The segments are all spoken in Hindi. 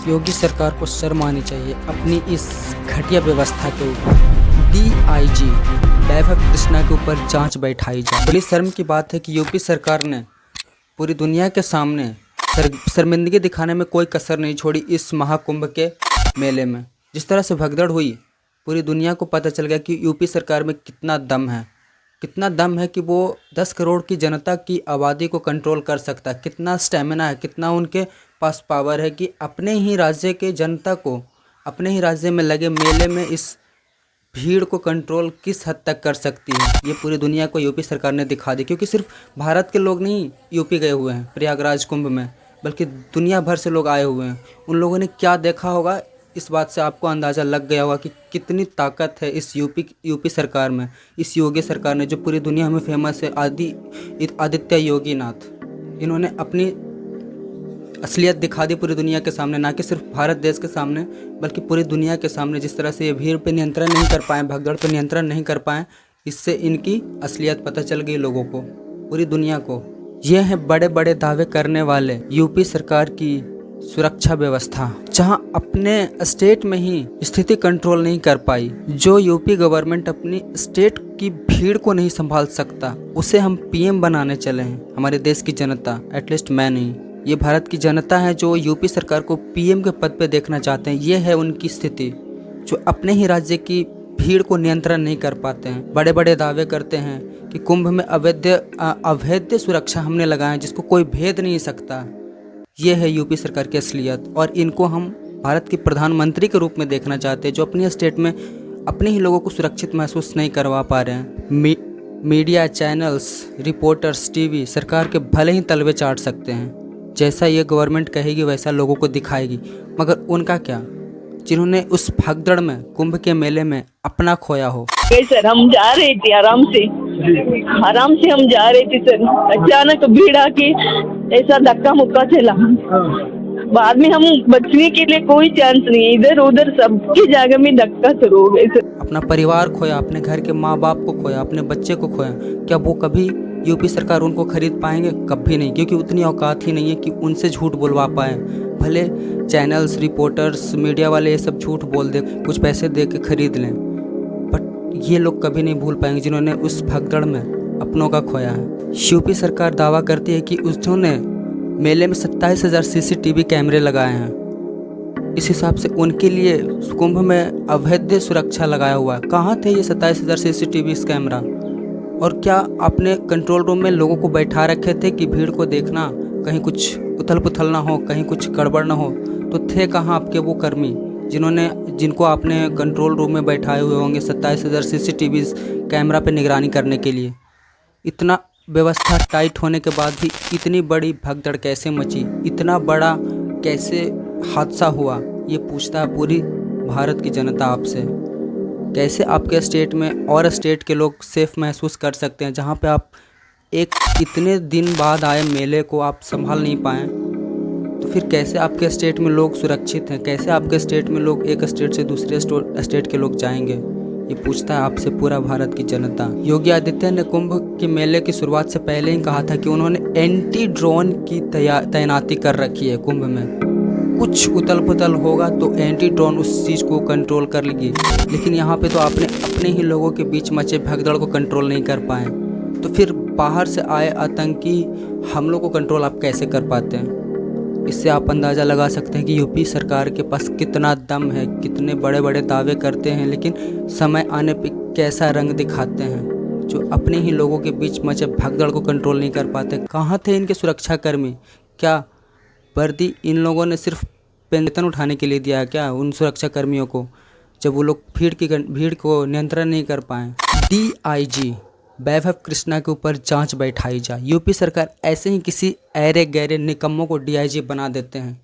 योगी सरकार को शर्म आनी चाहिए अपनी इस घटिया व्यवस्था के ऊपर। डीआईजी वैभव कृष्णा के ऊपर जांच बैठाई जाए। बड़ी शर्म की बात है कि यूपी सरकार ने पूरी दुनिया के सामने शर्मिंदगी दिखाने में कोई कसर नहीं छोड़ी। इस महाकुंभ के मेले में जिस तरह से भगदड़ हुई, पूरी दुनिया को पता चल गया कि यूपी सरकार में कितना दम है कि वो 10 करोड़ की जनता की आबादी को कंट्रोल कर सकता है। कितना स्टेमिना है, कितना उनके पास पावर है कि अपने ही राज्य के जनता को, अपने ही राज्य में लगे मेले में इस भीड़ को कंट्रोल किस हद तक कर सकती है। ये पूरी दुनिया को यूपी सरकार ने दिखा दी, क्योंकि सिर्फ भारत के लोग नहीं यूपी गए हुए हैं प्रयागराज कुंभ में, बल्कि दुनिया भर से लोग आए हुए हैं। उन लोगों ने क्या देखा होगा, इस बात से आपको अंदाज़ा लग गया होगा कि कितनी ताकत है इस यूपी सरकार में, इस योगी सरकार ने, जो पूरी दुनिया में फेमस है, आदित्य योगी नाथ। इन्होंने अपनी असलियत दिखा दी पूरी दुनिया के सामने, ना कि सिर्फ भारत देश के सामने बल्कि पूरी दुनिया के सामने। जिस तरह से ये भीड़ पे नियंत्रण नहीं कर पाए, भगदड़ पे नियंत्रण नहीं कर पाए, इससे इनकी असलियत पता चल गई लोगों को, पूरी दुनिया को। ये हैं बड़े बड़े दावे करने वाले यूपी सरकार की सुरक्षा व्यवस्था, जहां अपने स्टेट में ही स्थिति कंट्रोल नहीं कर पाई। जो यूपी गवर्नमेंट अपनी स्टेट की भीड़ को नहीं संभाल सकता, उसे हम पीएम बनाने चले हैं। हमारे देश की जनता, एटलीस्ट मैं नहीं, ये भारत की जनता है जो यूपी सरकार को पीएम के पद पे देखना चाहते हैं। ये है उनकी स्थिति, जो अपने ही राज्य की भीड़ को नियंत्रण नहीं कर पाते हैं। बड़े बड़े दावे करते हैं कि कुंभ में अवैध सुरक्षा हमने लगाए हैं, जिसको कोई भेद नहीं सकता। ये है यूपी सरकार की असलियत, और इनको हम भारत के प्रधानमंत्री के रूप में देखना चाहते हैं, जो अपनी स्टेट में अपने ही लोगों को सुरक्षित महसूस नहीं करवा पा रहे हैं। मीडिया चैनल्स, रिपोर्टर्स, टीवी सरकार के भले ही तलवे चाट सकते हैं, जैसा ये गवर्नमेंट कहेगी वैसा लोगों को दिखाएगी, मगर उनका क्या, जिन्होंने उस भगदड़ में, कुंभ के मेले में अपना खोया हो। सर हम जा रहे थे आराम से हम जा रहे थे सर, अचानक भीड़ आके ऐसा धक्का मुक्का चला। बाद में हम बचने के लिए कोई चांस नहीं है, इधर उधर सबकी जगह में धक्का शुरू हो गए सर। अपना परिवार खोया, अपने घर के माँ बाप को खोया, अपने बच्चे को खोया। क्या वो कभी यूपी सरकार उनको खरीद पाएंगे? कभी नहीं, क्योंकि उतनी औकात ही नहीं है कि उनसे झूठ बोलवा पाए। भले चैनल्स, रिपोर्टर्स, मीडिया वाले ये सब झूठ बोल दे, कुछ पैसे दे के खरीद लें, बट ये लोग कभी नहीं भूल पाएंगे जिन्होंने उस भगदड़ में अपनों का खोया है। यूपी सरकार दावा करती है कि उन्होंने मेले में 27,000 CCTV कैमरे लगाए हैं। इस हिसाब से उनके लिए कुंभ में अवैध सुरक्षा लगाया हुआ है। कहाँ थे ये 27,000 CCTV कैमरा? और क्या आपने कंट्रोल रूम में लोगों को बैठा रखे थे कि भीड़ को देखना, कहीं कुछ उथल पुथल ना हो, कहीं कुछ गड़बड़ ना हो? तो थे कहाँ आपके वो कर्मी जिनको आपने कंट्रोल रूम में बैठाए हुए होंगे 27,000 CCTV कैमरा पे निगरानी करने के लिए? इतना व्यवस्था टाइट होने के बाद भी इतनी बड़ी भगदड़ कैसे मची, इतना बड़ा कैसे हादसा हुआ, ये पूछता है पूरी भारत की जनता आपसे। कैसे आपके स्टेट में और स्टेट के लोग सेफ महसूस कर सकते हैं, जहाँ पे आप एक इतने दिन बाद आए मेले को आप संभाल नहीं पाए? तो फिर कैसे आपके स्टेट में लोग सुरक्षित हैं? कैसे आपके स्टेट में लोग एक स्टेट से दूसरे स्टेट के लोग जाएंगे? ये पूछता है आपसे पूरा भारत की जनता। योगी आदित्य ने कुंभ के मेले की शुरुआत से पहले ही कहा था कि उन्होंने एंटी ड्रोन की तैनाती कर रखी है। कुंभ में कुछ उथल पुथल होगा तो एंटी ड्रोन उस चीज़ को कंट्रोल कर लेगी, लेकिन यहाँ पे तो आपने अपने ही लोगों के बीच मचे भगदड़ को कंट्रोल नहीं कर पाए, तो फिर बाहर से आए आतंकी हमलों को कंट्रोल आप कैसे कर पाते हैं? इससे आप अंदाज़ा लगा सकते हैं कि यूपी सरकार के पास कितना दम है, कितने बड़े बड़े दावे करते हैं, लेकिन समय आने पे कैसा रंग दिखाते हैं, जो अपने ही लोगों के बीच मचे भगदड़ को कंट्रोल नहीं कर पाते। कहाँ थे इनके सुरक्षाकर्मी? क्या वर्दी इन लोगों ने सिर्फ वेतन उठाने के लिए दिया क्या उन सुरक्षाकर्मियों को, जब वो लोग भीड़ को नियंत्रण नहीं कर पाए? डीआईजी वैभव कृष्णा के ऊपर जांच बैठाई जाए। यूपी सरकार ऐसे ही किसी ऐरे गहरे निकम्मों को डीआईजी बना देते हैं,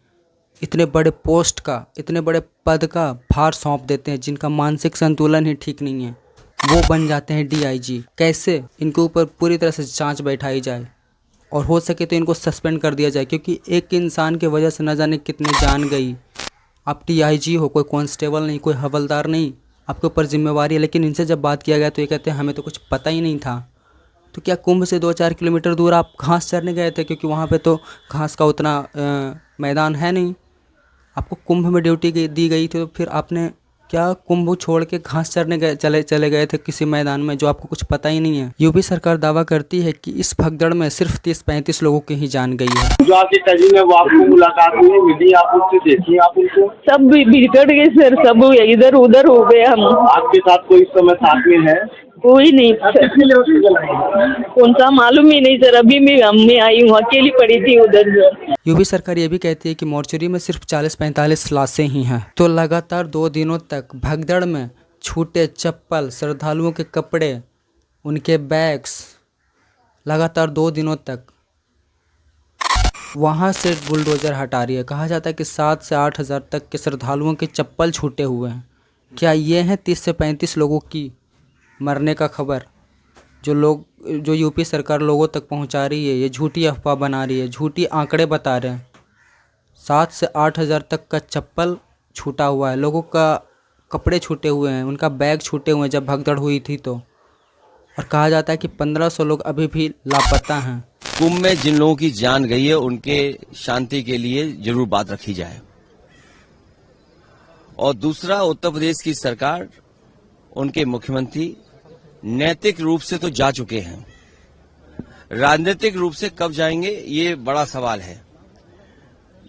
इतने बड़े पोस्ट का, इतने बड़े पद का भार सौंप देते हैं, जिनका मानसिक संतुलन ही ठीक नहीं है, वो बन जाते हैं डीआईजी। कैसे? इनके ऊपर पूरी तरह से जांच बैठाई जाए, और हो सके तो इनको सस्पेंड कर दिया जाए, क्योंकि एक इंसान की वजह से न जाने कितने जान गई। आप डीआईजी हो, कोई कांस्टेबल नहीं, कोई हवलदार नहीं, आपके ऊपर जिम्मेवारी है। लेकिन इनसे जब बात किया गया तो ये कहते हैं हमें तो कुछ पता ही नहीं था। तो क्या कुंभ से 2-4 किलोमीटर दूर आप घास चरने गए थे, क्योंकि वहाँ पे तो घास का उतना मैदान है नहीं, आपको कुंभ में ड्यूटी दी गई थी, तो फिर आपने क्या कुंभ छोड़ के घास चरने चले गए थे किसी मैदान में, जो आपको कुछ पता ही नहीं है। यूपी सरकार दावा करती है कि इस भगदड़ में सिर्फ 30-35 लोगों की ही जान गई है। जो आपकी कजिन है वो आपको मुलाकात हुई, मिली, आप उनसे देखी आप उनको? सब बिगड़ गए सर, सब इधर उधर हो गए हम। आपके साथ कोई इस समय साथ में है? कोई नहीं सर, कौन सा मालूम ही नहीं सर। अभी मैं आई हूँ, अकेली पड़ी थी उधर। यूपी सरकार ये भी कहती है कि मोर्चरी में सिर्फ 40-45 लाशें ही हैं। तो लगातार 2 दिनों तक भगदड़ में छूटे चप्पल, श्रद्धालुओं के कपड़े, उनके बैग्स, लगातार 2 दिनों तक वहाँ से बुलडोज़र हटा रही है। कहा जाता है कि 7 से 8 हज़ार तक के श्रद्धालुओं के चप्पल छूटे हुए हैं। क्या ये है 30 से 35 लोगों की मरने का खबर जो यूपी सरकार लोगों तक पहुंचा रही है? ये झूठी अफवाह बना रही है, झूठी आंकड़े बता रहे हैं। 7 से 8 हज़ार तक का चप्पल छूटा हुआ है, लोगों का कपड़े छूटे हुए हैं, उनका बैग छूटे हुए हैं जब भगदड़ हुई थी तो। और कहा जाता है कि 1500 लोग अभी भी लापता हैं। कुंभ में जिन लोगों की जान गई है उनके शांति के लिए जरूर बात रखी जाए। और दूसरा, उत्तर प्रदेश की सरकार, उनके मुख्यमंत्री नैतिक रूप से तो जा चुके हैं, राजनीतिक रूप से कब जाएंगे ये बड़ा सवाल है।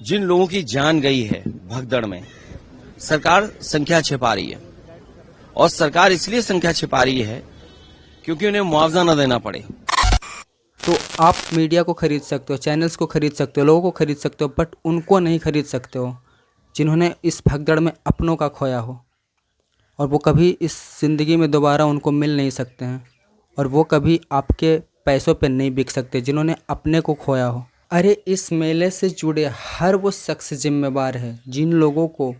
जिन लोगों की जान गई है भगदड़ में, सरकार संख्या छिपा रही है, और सरकार इसलिए संख्या छिपा रही है क्योंकि उन्हें मुआवजा न देना पड़े। तो आप मीडिया को खरीद सकते हो, चैनल्स को खरीद सकते हो, लोगों को खरीद सकते हो, बट उनको नहीं खरीद सकते हो जिन्होंने इस भगदड़ में अपनों का खोया हो, और वो कभी इस ज़िंदगी में दोबारा उनको मिल नहीं सकते हैं, और वो कभी आपके पैसों पे नहीं बिक सकते जिन्होंने अपने को खोया हो। अरे इस मेले से जुड़े हर वो शख्स जिम्मेवार है जिन लोगों को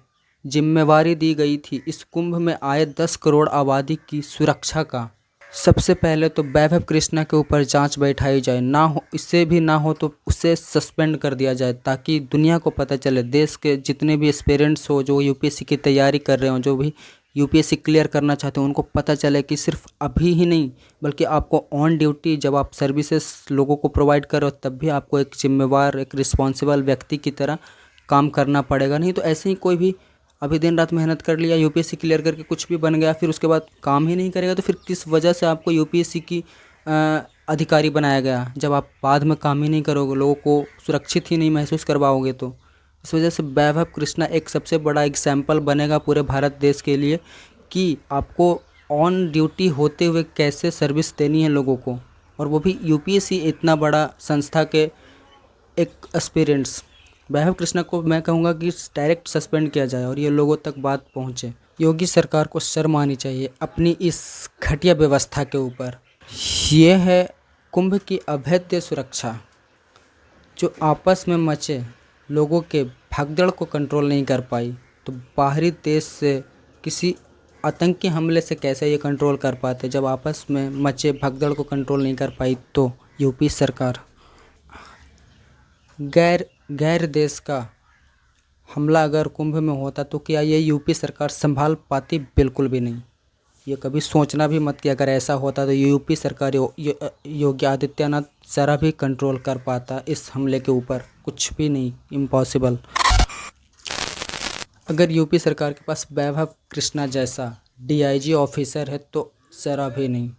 जिम्मेवारी दी गई थी इस कुंभ में आए 10 करोड़ आबादी की सुरक्षा का। सबसे पहले तो वैभव कृष्णा के ऊपर जांच बैठाई जाए, ना हो इससे भी ना हो तो उसे सस्पेंड कर दिया जाए, ताकि दुनिया को पता चले, देश के जितने भी एस्पिरेंट्स हो जो यूपीएससी की तैयारी कर रहे हो, जो भी यूपीएससी क्लियर करना चाहते हैं, उनको पता चले कि सिर्फ अभी ही नहीं बल्कि आपको ऑन ड्यूटी जब आप सर्विसेज लोगों को प्रोवाइड करो तब भी आपको एक जिम्मेवार, एक रिस्पॉन्सिबल व्यक्ति की तरह काम करना पड़ेगा। नहीं तो ऐसे ही कोई भी अभी दिन रात मेहनत कर लिया, यूपीएससी क्लियर करके कुछ भी बन गया, फिर उसके बाद काम ही नहीं करेगा, तो फिर किस वजह से आपको यूपीएससी की अधिकारी बनाया गया जब आप बाद में काम ही नहीं करोगे, लोगों को सुरक्षित ही नहीं महसूस करवाओगे। तो इस वजह से वैभव कृष्णा एक सबसे बड़ा एग्जाम्पल बनेगा पूरे भारत देश के लिए कि आपको ऑन ड्यूटी होते हुए कैसे सर्विस देनी है लोगों को, और वो भी यूपीएससी इतना बड़ा संस्था के एक एस्पिरेंट्स। वैभव कृष्णा को मैं कहूँगा कि डायरेक्ट सस्पेंड किया जाए और ये लोगों तक बात पहुँचे। योगी सरकार को शर्म आनी चाहिए अपनी इस घटिया व्यवस्था के ऊपर। ये है कुंभ की अभेद्य सुरक्षा जो आपस में मचे लोगों के भगदड़ को कंट्रोल नहीं कर पाई, तो बाहरी देश से किसी आतंकी हमले से कैसे ये कंट्रोल कर पाते जब आपस में मचे भगदड़ को कंट्रोल नहीं कर पाई। तो यूपी सरकार गैर देश का हमला अगर कुंभ में होता तो क्या ये यूपी सरकार संभाल पाती? बिल्कुल भी नहीं। ये कभी सोचना भी मत कि अगर ऐसा होता तो यूपी सरकार योगी आदित्यनाथ जरा भी कंट्रोल कर पाता इस हमले के ऊपर? कुछ भी नहीं, इम्पॉसिबल। अगर यूपी सरकार के पास वैभव कृष्णा जैसा डीआईजी ऑफिसर है तो जरा भी नहीं।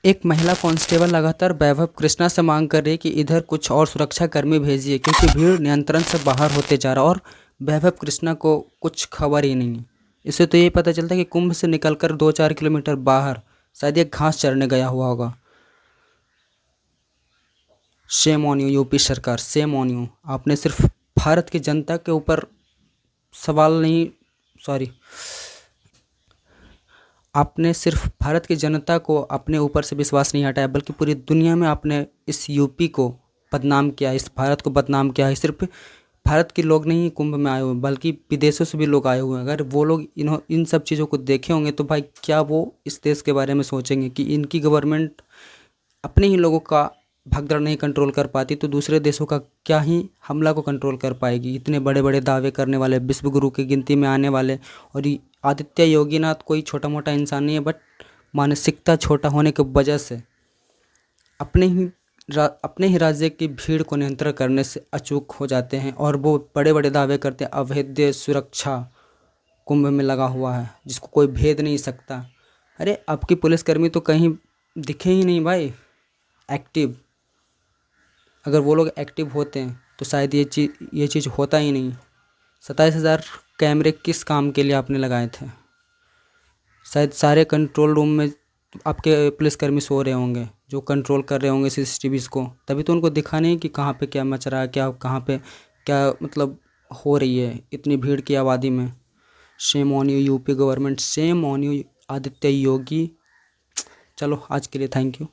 एक महिला कांस्टेबल लगातार वैभव कृष्णा से मांग कर रही है कि इधर कुछ और सुरक्षा कर्मी भेजिए क्योंकि भीड़ नियंत्रण से बाहर होते जा रहा, और वैभव कृष्णा को कुछ खबर ही नहीं है। इससे तो ये पता चलता है कि कुंभ से निकलकर 2-4 किलोमीटर बाहर शायद ये घास चरने गया हुआ होगा। शेम ऑन यू यूपी सरकार, शेम ऑन यू। आपने सिर्फ भारत की जनता के ऊपर सवाल नहीं, आपने सिर्फ भारत की जनता को अपने ऊपर से विश्वास नहीं हटाया बल्कि पूरी दुनिया में आपने इस यूपी को बदनाम किया, इस भारत को बदनाम किया है। सिर्फ भारत के लोग नहीं कुंभ में आए हुए बल्कि विदेशों से भी लोग आए हुए हैं। अगर वो लोग इन सब चीज़ों को देखे होंगे तो भाई क्या वो इस देश के बारे में सोचेंगे कि इनकी गवर्नमेंट अपने ही लोगों का भगदड़ नहीं कंट्रोल कर पाती तो दूसरे देशों का क्या ही हमला को कंट्रोल कर पाएगी। इतने बड़े बड़े दावे करने वाले, विश्व गुरु की गिनती में आने वाले, और आदित्य योगीनाथ कोई छोटा मोटा इंसान नहीं है, बट मानसिकता छोटा होने की वजह से अपने ही अपने ही राज्य की भीड़ को नियंत्रण करने से अचूक हो जाते हैं और वो बड़े बड़े दावे करते हैं अवैध सुरक्षा कुंभ में लगा हुआ है जिसको कोई भेद नहीं सकता। अरे आपकी पुलिसकर्मी तो कहीं दिखे ही नहीं भाई एक्टिव। अगर वो लोग एक्टिव होते हैं तो शायद ये चीज़ होता ही नहीं। 27,000 कैमरे किस काम के लिए आपने लगाए थे? शायद सारे कंट्रोल रूम में आपके पुलिसकर्मी सो रहे होंगे जो कंट्रोल कर रहे होंगे CCTVs को, तभी तो उनको दिखा नहीं कि कहाँ पे क्या मच रहा है, क्या कहाँ पे क्या मतलब हो रही है इतनी भीड़ की आबादी में। Shame on you UP government, shame on you Aditya Yogi. चलो आज के लिए थैंक यू।